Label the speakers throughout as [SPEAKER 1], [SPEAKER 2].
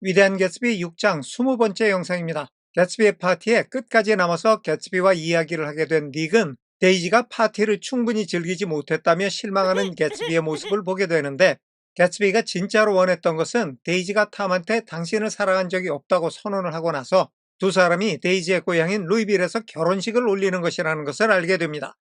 [SPEAKER 1] 위대한 개츠비 6장 20번째 영상입니다. 개츠비의 파티에 끝까지 남아서 개츠비와 이야기를 하게 된 닉은 데이지가 파티를 충분히 즐기지 못했다며 실망하는 개츠비의 모습을 보게 되는데, 개츠비가 진짜로 원했던 것은 데이지가 탐한테 당신을 사랑한 적이 없다고 선언을 하고 나서 두 사람이 데이지의 고향인 루이빌에서 결혼식을 올리는 것이라는 것을 알게 됩니다.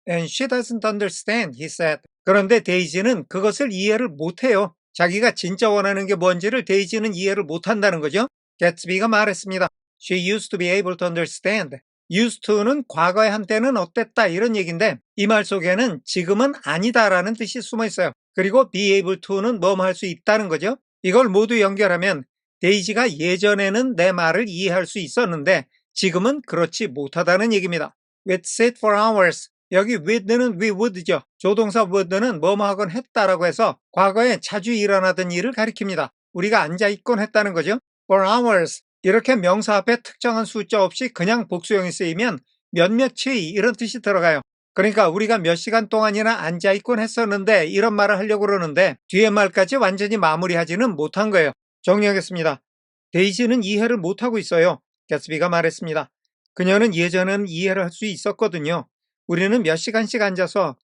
[SPEAKER 1] And she doesn't understand, he said. 그런데 데이지는 그것을 이해를 못해요. 자기가 진짜 원하는 게 뭔지를 데이지는 이해를 못한다는 거죠. 개츠비가 말했습니다. She used to be able to understand. used to는 과거의 한때는 어땠다 이런 얘기인데, 이 말 속에는 지금은 아니다라는 뜻이 숨어 있어요. 그리고 be able to는 뭐뭐 할 수 있다는 거죠. 이걸 모두 연결하면 데이지가 예전에는 내 말을 이해할 수 있었는데 지금은 그렇지 못하다는 얘기입니다. We'd sit for hours. 여기 would는 we would죠. 조동사 would는 뭐뭐 하곤 했다라고 해서 과거에 자주 일어나던 일을 가리킵니다. 우리가 앉아있곤 했다는 거죠. for hours. 이렇게 명사 앞에 특정한 숫자 없이 그냥 복수형이 쓰이면 몇몇이 이런 뜻이 들어가요. 그러니까 우리가 몇 시간 동안이나 앉아있곤 했었는데 이런 말을 하려고 그러는데 뒤에 말까지 완전히 마무리하지는 못한 거예요. 정리하겠습니다. 데이지는 이해를 못하고 있어요. 개츠비가 말했습니다. 그녀는 예전엔 이해를 할 수 있었거든요. 우리는 몇 시간씩 앉아서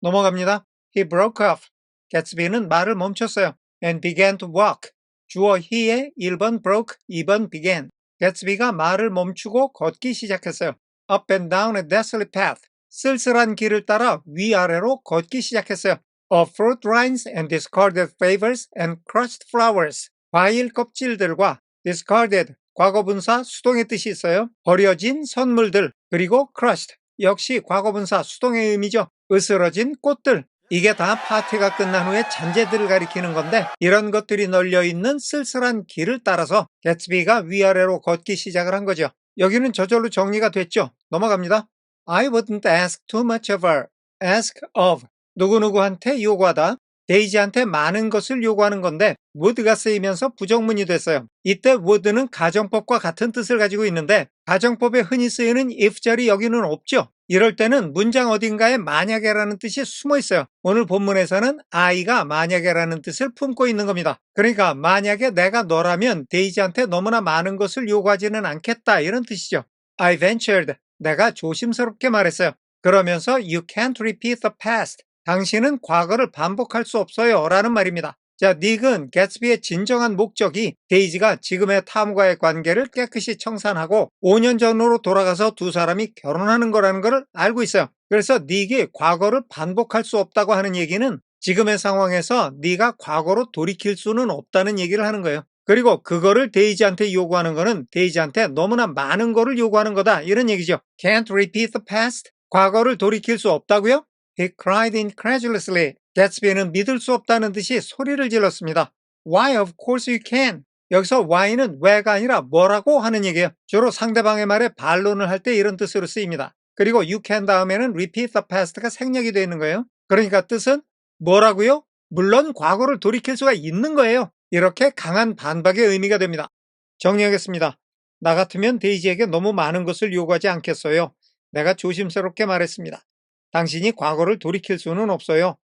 [SPEAKER 1] 넘어갑니다. He broke off. 개츠비는 말을 멈췄어요. And began to walk. 주어 he의 1번 broke, 2번 began. 개츠비가 말을 멈추고 걷기 시작했어요. Up and down a desolate path. 쓸쓸한 길을 따라 위아래로 걷기 시작했어요. Of fruit rinds and discarded flavors and crushed flowers. 과일 껍질들과 discarded, 과거분사 수동의 뜻이 있어요. 버려진 선물들, 그리고 crushed, 역시 과거분사 수동의 의미죠. 으스러진 꽃들. 이게 다 파티가 끝난 후에 잔재들을 가리키는 건데, 이런 것들이 널려있는 쓸쓸한 길을 따라서 개츠비가 위아래로 걷기 시작을 한 거죠. 여기는 저절로 정리가 됐죠. 넘어갑니다. I wouldn't ask too much of her. ask of, 누구누구한테 요구하다. 데이지한테 많은 것을 요구하는 건데 would가 쓰이면서 부정문이 됐어요. 이때 would는 가정법과 같은 뜻을 가지고 있는데 가정법에 흔히 쓰이는 if절이 여기는 없죠. 이럴 때는 문장 어딘가에 만약에라는 뜻이 숨어 있어요. 오늘 본문에서는 I가 만약에라는 뜻을 품고 있는 겁니다. 그러니까 만약에 내가 너라면 데이지한테 너무나 많은 것을 요구하지는 않겠다 이런 뜻이죠. I ventured, 내가 조심스럽게 말했어요. 그러면서 you can't repeat the past. 당신은 과거를 반복할 수 없어요 라는 말입니다. 자, 닉은 개츠비의 진정한 목적이 데이지가 지금의 탐과의 관계를 깨끗이 청산하고 5년 전으로 돌아가서 두 사람이 결혼하는 거라는 걸 알고 있어요. 그래서 닉이 과거를 반복할 수 없다고 하는 얘기는 지금의 상황에서 네가 과거로 돌이킬 수는 없다는 얘기를 하는 거예요. 그리고 그거를 데이지한테 요구하는 거는 데이지한테 너무나 많은 거를 요구하는 거다 이런 얘기죠. Can't repeat the past? 과거를 돌이킬 수 없다고요? He cried incredulously. 개츠비는 믿을 수 없다는 듯이 소리를 질렀습니다. Why, of course you can. 여기서 why는 왜가 아니라 뭐라고 하는 얘기예요. 주로 상대방의 말에 반론을 할 때 이런 뜻으로 쓰입니다. 그리고 you can 다음에는 repeat the past가 생략이 되어 있는 거예요. 그러니까 뜻은 뭐라고요? 물론 과거를 돌이킬 수가 있는 거예요. 이렇게 강한 반박의 의미가 됩니다. 정리하겠습니다. 나 같으면 데이지에게 너무 많은 것을 요구하지 않겠어요. 내가 조심스럽게 말했습니다. 당신이 과거를 돌이킬 수는 없어요.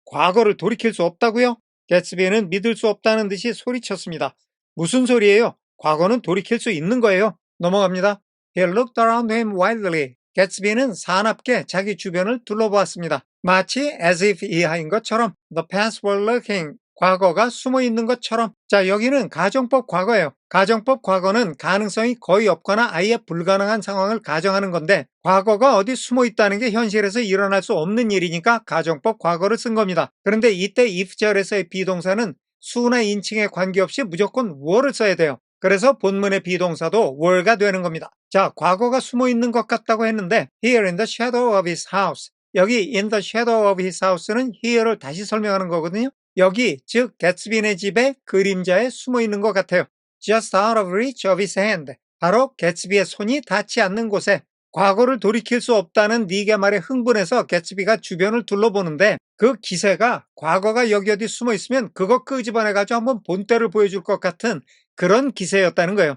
[SPEAKER 1] 과거를 돌이킬 수 없다고요? 개츠비는 믿을 수 없다는 듯이 소리쳤습니다. 무슨 소리예요? 과거는 돌이킬 수 있는 거예요. 넘어갑니다. He looked around him wildly. 개츠비는 사납게 자기 주변을 둘러보았습니다. 마치 as if 이하인 것처럼 the past were lurking. 과거가 숨어 있는 것처럼. 자, 여기는 가정법 과거예요. 가정법 과거는 가능성이 거의 없거나 아예 불가능한 상황을 가정하는 건데 과거가 어디 숨어 있다는 게 현실에서 일어날 수 없는 일이니까 가정법 과거를 쓴 겁니다. 그런데 이때 if절에서의 비동사는 수나 인칭에 관계없이 무조건 were를 써야 돼요. 그래서 본문의 비동사도 were가 되는 겁니다. 자, 과거가 숨어 있는 것 같다고 했는데 here in the shadow of his house. 여기 in the shadow of his house는 here를 다시 설명하는 거거든요. 여기 즉 개츠비네 집의 그림자에 숨어 있는 것 같아요. Just out of reach of his hand. 바로 개츠비의 손이 닿지 않는 곳에. 과거를 돌이킬 수 없다는 닉의 말에 흥분해서 개츠비가 주변을 둘러보는데 그 기세가 과거가 여기 어디 숨어 있으면 그거 끄집어내가지고 한번 본때를 보여줄 것 같은 그런 기세였다는 거예요.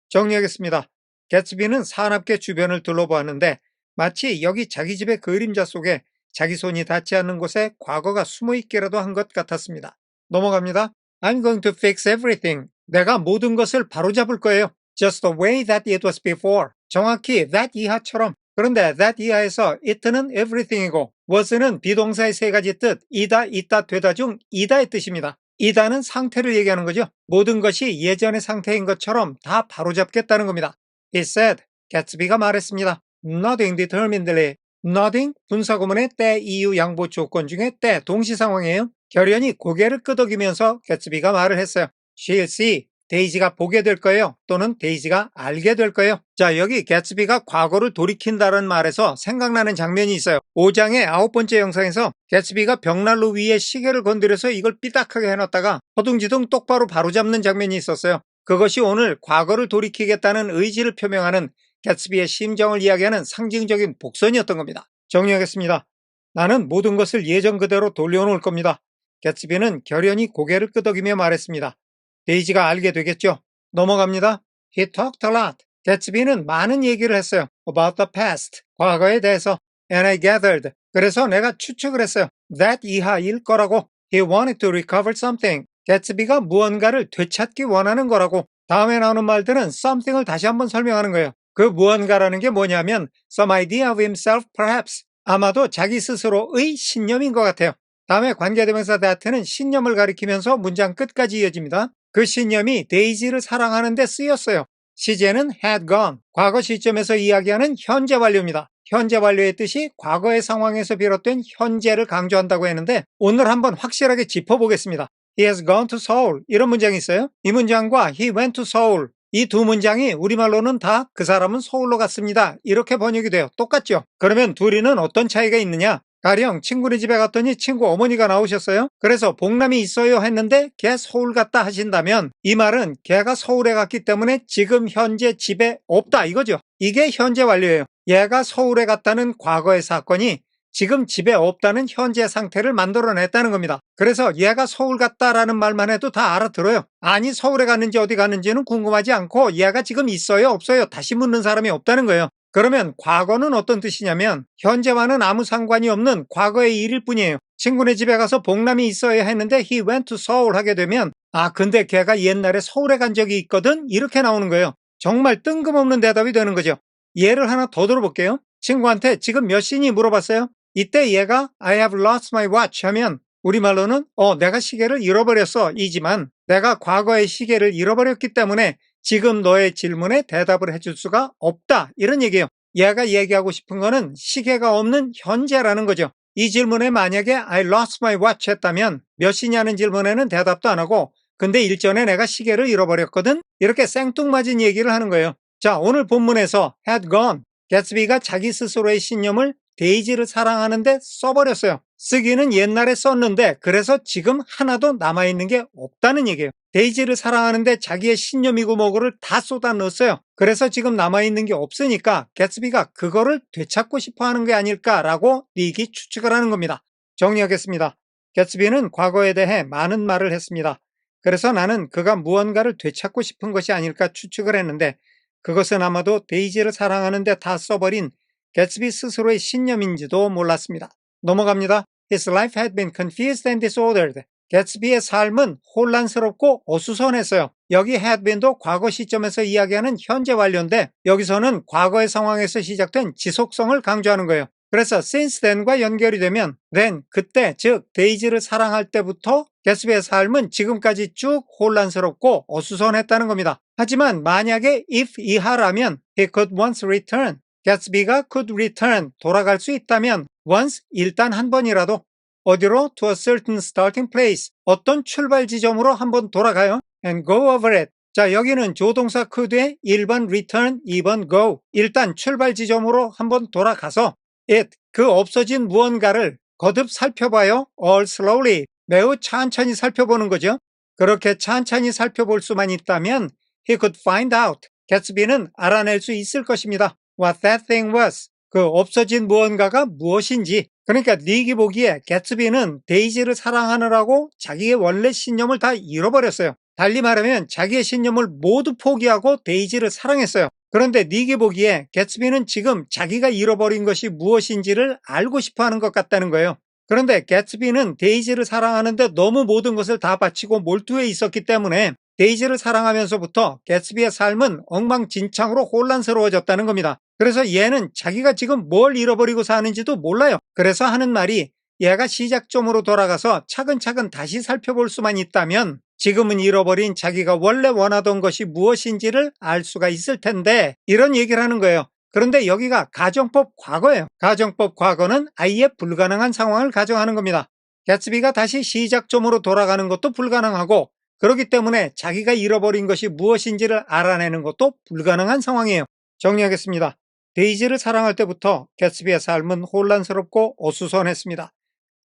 [SPEAKER 1] 정리하겠습니다. 개츠비는 사납게 주변을 둘러보았는데 마치 여기 자기 집의 그림자 속에 자기 손이 닿지 않는 곳에 과거가 숨어 있기라도 한 것 같았습니다. 넘어갑니다. I'm going to fix everything. 내가 모든 것을 바로잡을 거예요. Just the way that it was before. 정확히 that 이하처럼. 그런데 that 이하에서 it는 everything이고 was는 비동사의 세 가지 뜻 이다, 있다, 되다 중 이다의 뜻입니다. 이다는 상태를 얘기하는 거죠. 모든 것이 예전의 상태인 것처럼 다 바로잡겠다는 겁니다. He said, 개츠비가 말했습니다. Nodding determinedly. Nodding, 분사구문의 때, 이유, 양보 조건 중에 때, 동시 상황이에요. 결연히 고개를 끄덕이면서 개츠비가 말을 했어요. She'll see. 데이지가 보게 될 거예요. 또는 데이지가 알게 될 거예요. 자, 여기 개츠비가 과거를 돌이킨다는 말에서 생각나는 장면이 있어요. 5장의 9번째 영상에서 개츠비가 벽난로 위에 시계를 건드려서 이걸 삐딱하게 해놨다가 허둥지둥 똑바로 바로잡는 장면이 있었어요. 그것이 오늘 과거를 돌이키겠다는 의지를 표명하는 개츠비의 심정을 이야기하는 상징적인 복선이었던 겁니다. 정리하겠습니다. 나는 모든 것을 예전 그대로 돌려놓을 겁니다. 개츠비는 결연히 고개를 끄덕이며 말했습니다. 데이지가 알게 되겠죠. 넘어갑니다. He talked a lot. 개츠비는 많은 얘기를 했어요. About the past. 과거에 대해서. And I gathered. 그래서 내가 추측을 했어요. That 이하일 거라고. He wanted to recover something. 개츠비가 무언가를 되찾기 원하는 거라고. 다음에 나오는 말들은 something을 다시 한번 설명하는 거예요. 그 무언가라는 게 뭐냐면 some idea of himself perhaps. 아마도 자기 스스로의 신념인 것 같아요. 다음에 관계대명사 that는 신념을 가리키면서 문장 끝까지 이어집니다. 그 신념이 데이지를 사랑하는 데 쓰였어요. 시제는 had gone. 과거 시점에서 이야기하는 현재 완료입니다. 현재 완료의 뜻이 과거의 상황에서 비롯된 현재를 강조한다고 했는데 오늘 한번 확실하게 짚어보겠습니다. He has gone to Seoul. 이런 문장이 있어요. 이 문장과 he went to Seoul. 이 두 문장이 우리말로는 다 그 사람은 서울로 갔습니다. 이렇게 번역이 돼요. 똑같죠? 그러면 둘이는 어떤 차이가 있느냐? 가령 친구네 집에 갔더니 친구 어머니가 나오셨어요. 그래서 복남이 있어요 했는데 걔 서울 갔다 하신다면 이 말은 걔가 서울에 갔기 때문에 지금 현재 집에 없다 이거죠. 이게 현재 완료예요. 얘가 서울에 갔다는 과거의 사건이 지금 집에 없다는 현재 상태를 만들어냈다는 겁니다. 그래서 얘가 서울 갔다라는 말만 해도 다 알아들어요. 아니 서울에 갔는지 어디 갔는지는 궁금하지 않고 얘가 지금 있어요 없어요 다시 묻는 사람이 없다는 거예요. 그러면 과거는 어떤 뜻이냐면 현재와는 아무 상관이 없는 과거의 일일 뿐이에요. 친구네 집에 가서 복남이 있어야 했는데 he went to Seoul 하게 되면 아 근데 걔가 옛날에 서울에 간 적이 있거든 이렇게 나오는 거예요. 정말 뜬금없는 대답이 되는 거죠. 예를 하나 더 들어볼게요. 친구한테 지금 몇 시니 물어봤어요. 이때 얘가 I have lost my watch 하면 우리말로는 내가 시계를 잃어버렸어 이지만 내가 과거의 시계를 잃어버렸기 때문에 지금 너의 질문에 대답을 해줄 수가 없다 이런 얘기예요. 얘가 얘기하고 싶은 거는 시계가 없는 현재라는 거죠. 이 질문에 만약에 I lost my watch 했다면 몇 시냐는 질문에는 대답도 안 하고 근데 일전에 내가 시계를 잃어버렸거든 이렇게 생뚱맞은 얘기를 하는 거예요. 자 오늘 본문에서 had gone 개츠비가 자기 스스로의 신념을 데이지를 사랑하는데 써버렸어요. 쓰기는 옛날에 썼는데 그래서 지금 하나도 남아있는 게 없다는 얘기예요. 데이지를 사랑하는데 자기의 신념이고 뭐고를 다 쏟아 넣었어요. 그래서 지금 남아있는 게 없으니까 개츠비가 그거를 되찾고 싶어하는 게 아닐까라고 닉이 추측을 하는 겁니다. 정리하겠습니다. 개츠비는 과거에 대해 많은 말을 했습니다. 그래서 나는 그가 무언가를 되찾고 싶은 것이 아닐까 추측을 했는데 그것은 아마도 데이지를 사랑하는데 다 써버린 개츠비 스스로의 신념인지도 몰랐습니다. 넘어갑니다. His life had been confused and disordered. 개츠비의 삶은 혼란스럽고 어수선했어요. 여기 had been도 과거 시점에서 이야기하는 현재 완료인데 여기서는 과거의 상황에서 시작된 지속성을 강조하는 거예요. 그래서 since then과 연결이 되면 then, 그때, 즉 데이지를 사랑할 때부터 개츠비의 삶은 지금까지 쭉 혼란스럽고 어수선했다는 겁니다. 하지만 만약에 if 이하라면 he could once return. 개츠비가 could return, 돌아갈 수 있다면 once, 일단 한 번이라도 어디로? to a certain starting place, 어떤 출발 지점으로 한번 돌아가요. and go over it. 자 여기는 조동사 could의 1번 return, 2번 go. 일단 출발 지점으로 한번 돌아가서 it, 그 없어진 무언가를 거듭 살펴봐요. all slowly, 매우 천천히 살펴보는 거죠. 그렇게 천천히 살펴볼 수만 있다면 he could find out, 개츠비는 알아낼 수 있을 것입니다. what that thing was, 그 없어진 무언가가 무엇인지. 그러니까 닉이 보기에 개츠비는 데이지를 사랑하느라고 자기의 원래 신념을 다 잃어버렸어요. 달리 말하면 자기의 신념을 모두 포기하고 데이지를 사랑했어요. 그런데 닉이 보기에 개츠비는 지금 자기가 잃어버린 것이 무엇인지를 알고 싶어하는 것 같다는 거예요. 그런데 개츠비는 데이지를 사랑하는데 너무 모든 것을 다 바치고 몰두해 있었기 때문에 데이지를 사랑하면서부터 개츠비의 삶은 엉망진창으로 혼란스러워졌다는 겁니다. 그래서 얘는 자기가 지금 뭘 잃어버리고 사는지도 몰라요. 그래서 하는 말이, 얘가 시작점으로 돌아가서 차근차근 다시 살펴볼 수만 있다면 지금은 잃어버린 자기가 원래 원하던 것이 무엇인지를 알 수가 있을 텐데, 이런 얘기를 하는 거예요. 그런데 여기가 가정법 과거예요. 가정법 과거는 아예 불가능한 상황을 가정하는 겁니다. 개츠비가 다시 시작점으로 돌아가는 것도 불가능하고, 그렇기 때문에 자기가 잃어버린 것이 무엇인지를 알아내는 것도 불가능한 상황이에요. 정리하겠습니다. 데이지를 사랑할 때부터 개츠비의 삶은 혼란스럽고 어수선했습니다.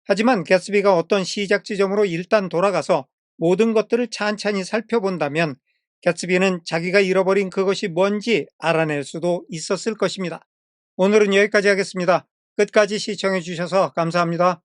[SPEAKER 1] 하지만 개츠비가 어떤 시작 지점으로 일단 돌아가서 모든 것들을 찬찬히 살펴본다면 개츠비는 자기가 잃어버린 그것이 뭔지 알아낼 수도 있었을 것입니다. 오늘은 여기까지 하겠습니다. 끝까지 시청해 주셔서 감사합니다.